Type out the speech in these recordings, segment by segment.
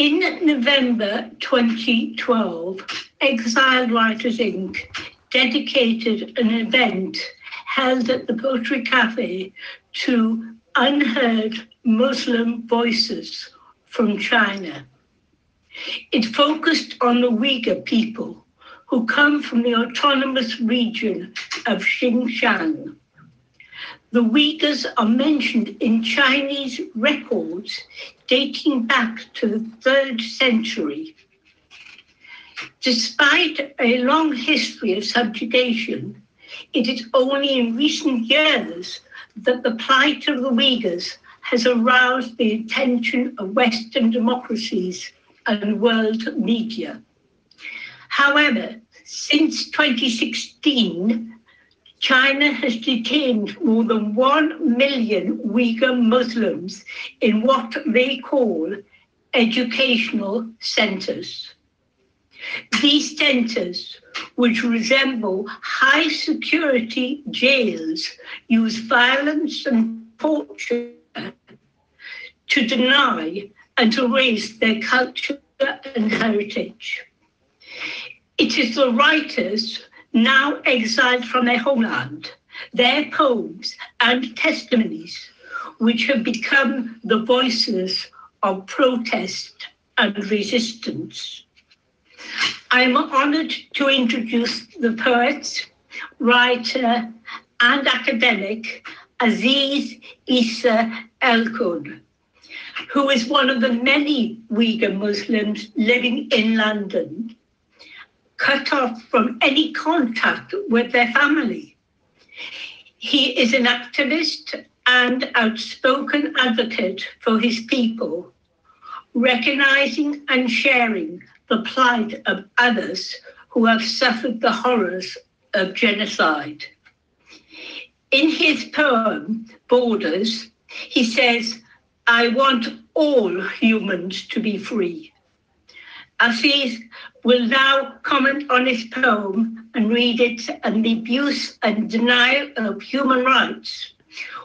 In November 2012, Exiled Writers Inc. dedicated an event held at the Poetry Cafe to unheard Muslim voices from China. It focused on the Uyghur people who come from the autonomous region of Xinjiang. The Uyghurs are mentioned in Chinese records dating back to the 3rd century. Despite a long history of subjugation, it is only in recent years that the plight of the Uyghurs has aroused the attention of Western democracies and world media. However, since 2016, China has detained more than 1 million Uyghur Muslims in what they call educational centers. These centers, which resemble high security jails, use violence and torture to deny and to erase their culture and heritage. It is the writers now exiled from their homeland, their poems and testimonies, which have become the voices of protest and resistance. I am honored to introduce the poet, writer, and academic Aziz Isa Elkun, who is one of the many Uyghur Muslims living in London, cut off from any contact with their family. He is an activist and outspoken advocate for his people, recognizing and sharing the plight of others who have suffered the horrors of genocide. In his poem, Borders, he says, "I want all humans to be free." Aziz will now comment on his poem and read it and the abuse and denial of human rights,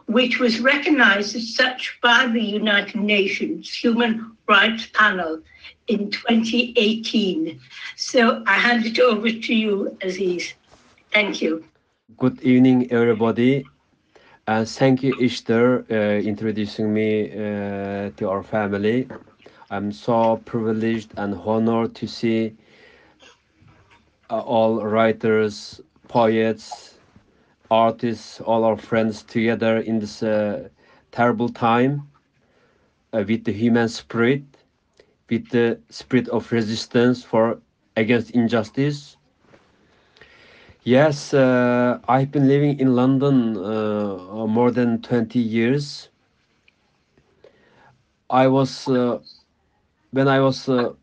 which was recognized as such by the United Nations Human Rights Panel in 2018. So I hand it over to you, Aziz. Thank you. Good evening, everybody. Thank you, Ishtar, introducing me to our family. I'm so privileged and honored to see all writers, poets, artists, all our friends together in this terrible time with the human spirit, with the spirit of resistance for against injustice. Yes, I've been living in London more than 20 years. When I was a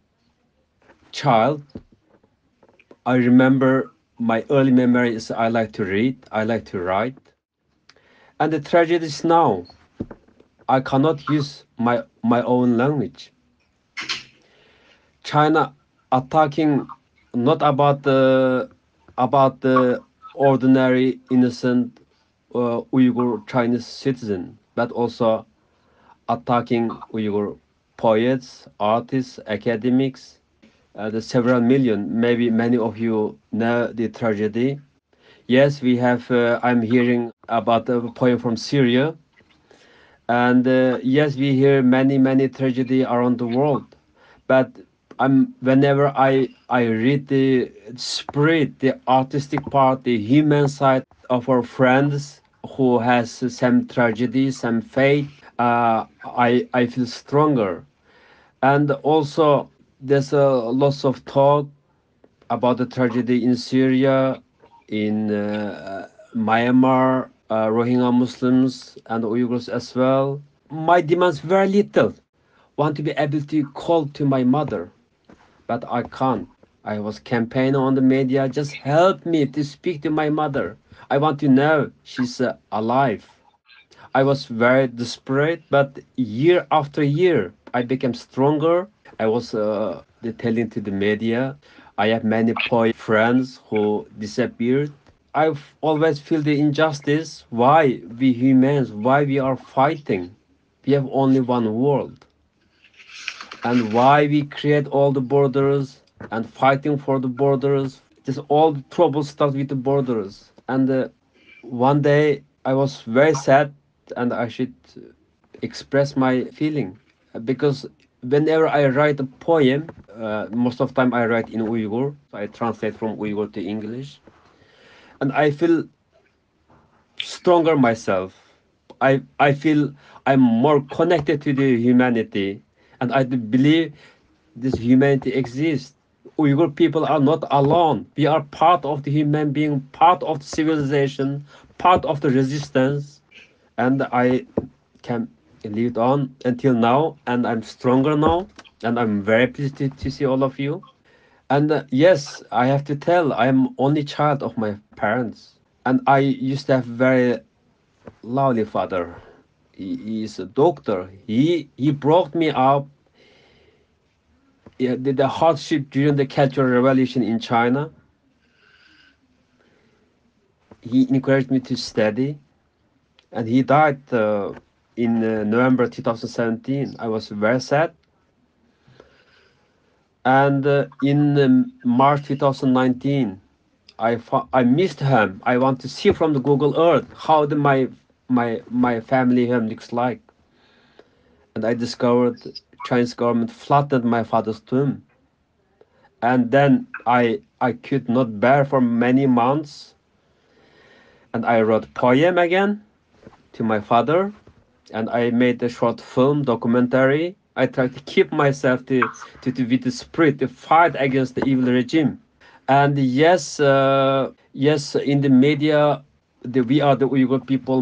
child, I remember my early memories. I like to read, I like to write. And the tragedy is now, I cannot use my own language. China attacking not about the ordinary innocent Uyghur Chinese citizen, but also attacking Uyghur poets, artists, academics, the several million. Maybe many of you know the tragedy. Yes, we have. I'm hearing about a poem from Syria, and yes, we hear many tragedy around the world. But whenever I read the spirit, the artistic part, the human side of our friends who has some tragedy, some fate, I feel stronger. And also there's a lots of thought about the tragedy in Syria, in Myanmar, Rohingya Muslims and Uyghurs as well. My demands very little. Want to be able to call to my mother, but I can't. I was campaigning on the media, just help me to speak to my mother. I want to know she's alive. I was very desperate, but year after year, I became stronger. I was telling to the media. I have many poet friends who disappeared. I've always feel the injustice. Why we humans? Why we are fighting? We have only one world. and why we create all the borders and fighting for the borders. This all the trouble starts with the borders. And one day I was very sad, and I should express my feeling because whenever I write a poem, most of the time I write in Uyghur. I translate from Uyghur to English, and I feel stronger myself. I feel I'm more connected to the humanity, and I do believe this humanity exists. Uyghur people are not alone. We are part of the human being, part of the civilization, part of the resistance, and I can live on until now, and I'm stronger now, and I'm very pleased to see all of you. And yes, I have to tell, I'm only child of my parents, and I used to have very lovely father. He is a doctor. He brought me up. Yeah, the hardship during the Cultural Revolution in China. He encouraged me to study, and he died in November 2017. I was very sad. And in March 2019, I missed him. I want to see from the Google Earth how my family home looks like, and I discovered Chinese government flattened my father's tomb. And then I could not bear for many months, and I wrote poem again to my father, and I made a short film documentary. I tried to keep myself to with the spirit to fight against the evil regime. And yes, yes, in the media, we are the Uyghur people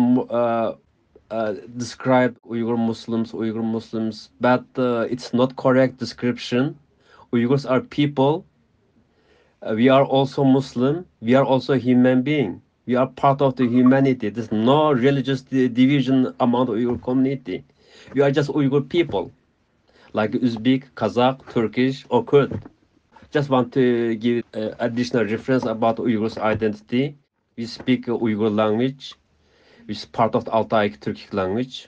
describe Uyghur Muslims, but it's not correct description. Uyghurs are people. We are also Muslim. We are also human being. We are part of the humanity. There's no religious division among the Uyghur community. We are just Uyghur people, like Uzbek, Kazakh, Turkish, or Kurd. Just want to give additional reference about Uyghurs' identity. We speak Uyghur language, which is part of the Altaic Turkic language.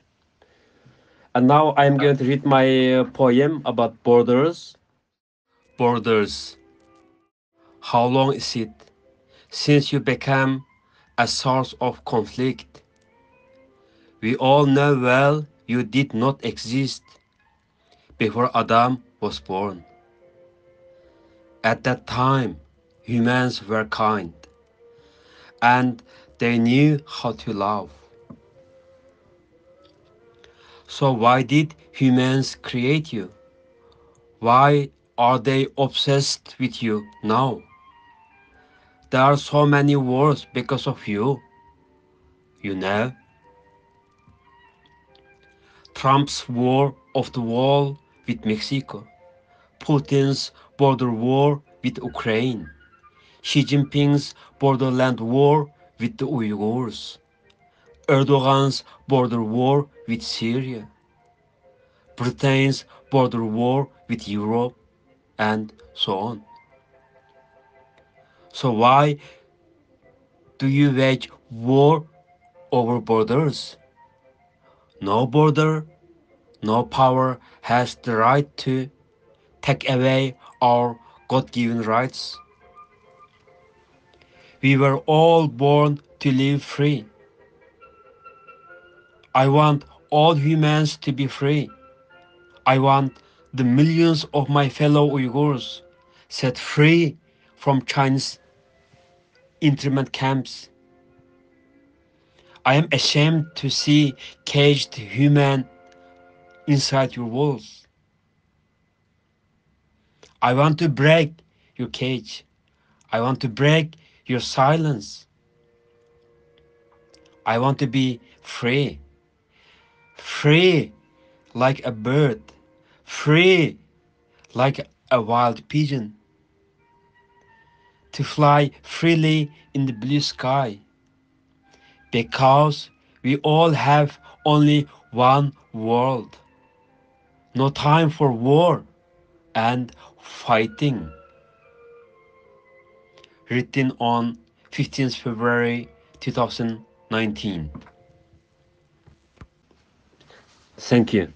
And now I am going to read my poem about borders. Borders. How long is it since you became a source of conflict? We all know well you did not exist before Adam was born. At that time, humans were kind, and they knew how to love. So why did humans create you? Why are they obsessed with you now? There are so many wars because of you. You know, Trump's war of the wall with Mexico, Putin's border war with Ukraine, Xi Jinping's borderland war with the Uyghurs, Erdogan's border war with Syria, Britain's border war with Europe, and so on. So why do you wage war over borders? No border, no power has the right to take away our God-given rights. We were all born to live free. I want all humans to be free. I want the millions of my fellow Uyghurs set free from Chinese interment camps. I am ashamed to see caged human inside your walls. I want to break your cage. I want to break your silence. I want to be free. Free like a bird. Free like a wild pigeon. To fly freely in the blue sky. Because we all have only one world. No time for war and fighting. Written on 15th February 2019. Thank you.